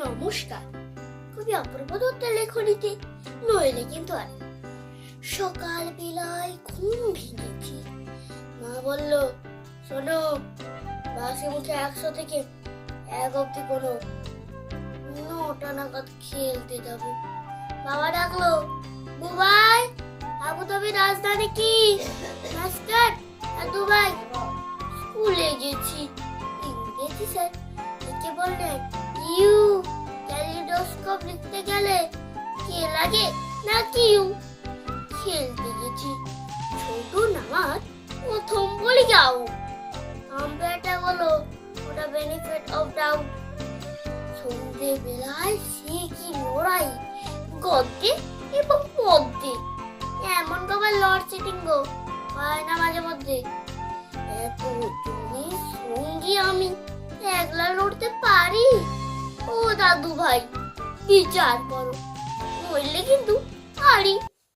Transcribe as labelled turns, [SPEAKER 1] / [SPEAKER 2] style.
[SPEAKER 1] নমস্কার। কবি অপূর্ব দত্তের লেখনীতে নইলে কিন্তু আর সকাল বেলায় ঘুম ভেঙেছি। মা বলল, শোনো, বাসে মুখে 100 থেকে 1 অব্দি কোনো 9টা নাগাদ খেলতে যাব। বাবা ডাকলো, বুবাই, আবুধাবি রাজধানী কি? মাস্টার আর দুবাই। স্কুলে গেছি। ইংরেজি স্যার একে বললেন, ইউ ক্যালিডোস্কোপ লিখতে গেলে কে লাগে না কিউ। খেলতে গেছি। ছোট নামাজ প্রথম বলি যাও। আম্পায়ারটা বলো, ওটা বেনিফিট অফ ডাউট। সন্ধে বেলায় সে কি লড়াই গদ্যে এবং পদ্যে। এমন কবার লর্ড সিটিং গো হয় না মাঝে মধ্যে। এত জনের সঙ্গী আমি একলা লড়তে পারি? ও দাদু ভাই, বিচার করো, নইলে কিন্তু পারি।